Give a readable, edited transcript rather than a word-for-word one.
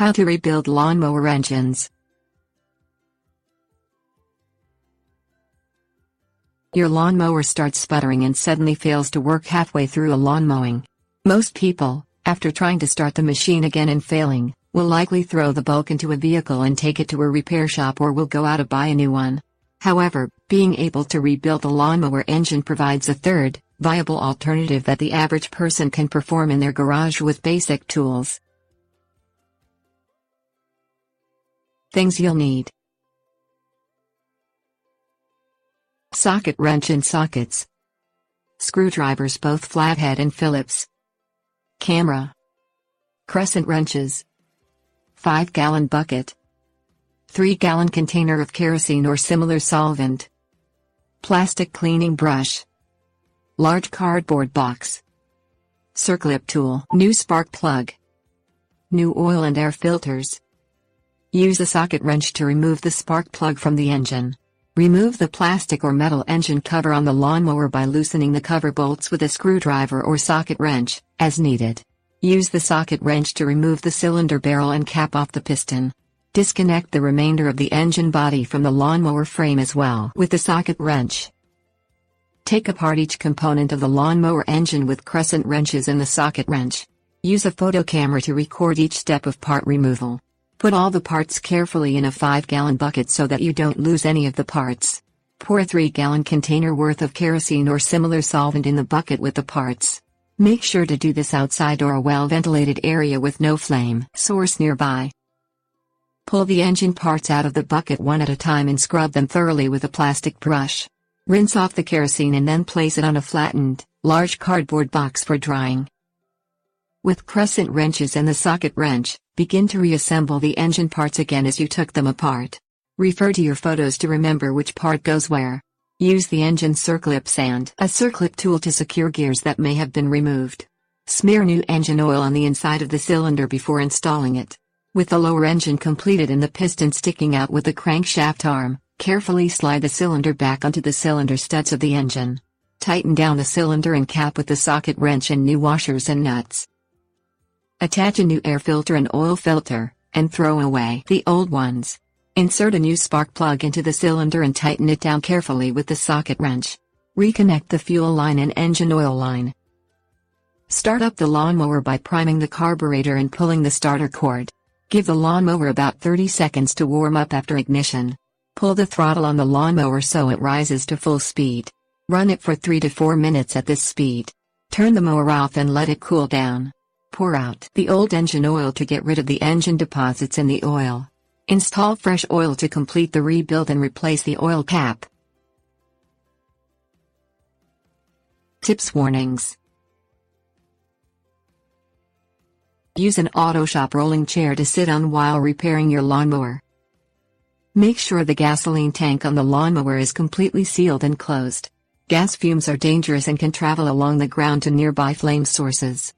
How to rebuild lawnmower engines. Your lawnmower starts sputtering and suddenly fails to work halfway through a lawn mowing. Most people, after trying to start the machine again and failing, will likely throw the bulk into a vehicle and take it to a repair shop or will go out to buy a new one. However, being able to rebuild a lawnmower engine provides a third, viable alternative that the average person can perform in their garage with basic tools. Things you'll need: socket wrench and sockets, screwdrivers both flathead and Phillips, camera, crescent wrenches, 5-gallon bucket, 3-gallon container of kerosene or similar solvent, plastic cleaning brush, large cardboard box, circlip tool, new spark plug, new oil and air filters. Use a socket wrench to remove the spark plug from the engine. Remove the plastic or metal engine cover on the lawnmower by loosening the cover bolts with a screwdriver or socket wrench, as needed. Use the socket wrench to remove the cylinder barrel and cap off the piston. Disconnect the remainder of the engine body from the lawnmower frame as well with the socket wrench. Take apart each component of the lawnmower engine with crescent wrenches and the socket wrench. Use a photo camera to record each step of part removal. Put all the parts carefully in a 5-gallon bucket so that you don't lose any of the parts. Pour a 3-gallon container worth of kerosene or similar solvent in the bucket with the parts. Make sure to do this outside or a well-ventilated area with no flame source nearby. Pull the engine parts out of the bucket one at a time and scrub them thoroughly with a plastic brush. Rinse off the kerosene and then place it on a flattened, large cardboard box for drying. With crescent wrenches and the socket wrench, begin to reassemble the engine parts again as you took them apart. Refer to your photos to remember which part goes where. Use the engine circlips and a circlip tool to secure gears that may have been removed. Smear new engine oil on the inside of the cylinder before installing it. With the lower engine completed and the piston sticking out with the crankshaft arm, carefully slide the cylinder back onto the cylinder studs of the engine. Tighten down the cylinder and cap with the socket wrench and new washers and nuts. Attach a new air filter and oil filter, and throw away the old ones. Insert a new spark plug into the cylinder and tighten it down carefully with the socket wrench. Reconnect the fuel line and engine oil line. Start up the lawnmower by priming the carburetor and pulling the starter cord. Give the lawnmower about 30 seconds to warm up after ignition. Pull the throttle on the lawnmower so it rises to full speed. Run it for 3 to 4 minutes at this speed. Turn the mower off and let it cool down. Pour out the old engine oil to get rid of the engine deposits in the oil. Install fresh oil to complete the rebuild and replace the oil cap. Tips: warnings. Use an auto shop rolling chair to sit on while repairing your lawnmower. Make sure the gasoline tank on the lawnmower is completely sealed and closed. Gas fumes are dangerous and can travel along the ground to nearby flame sources.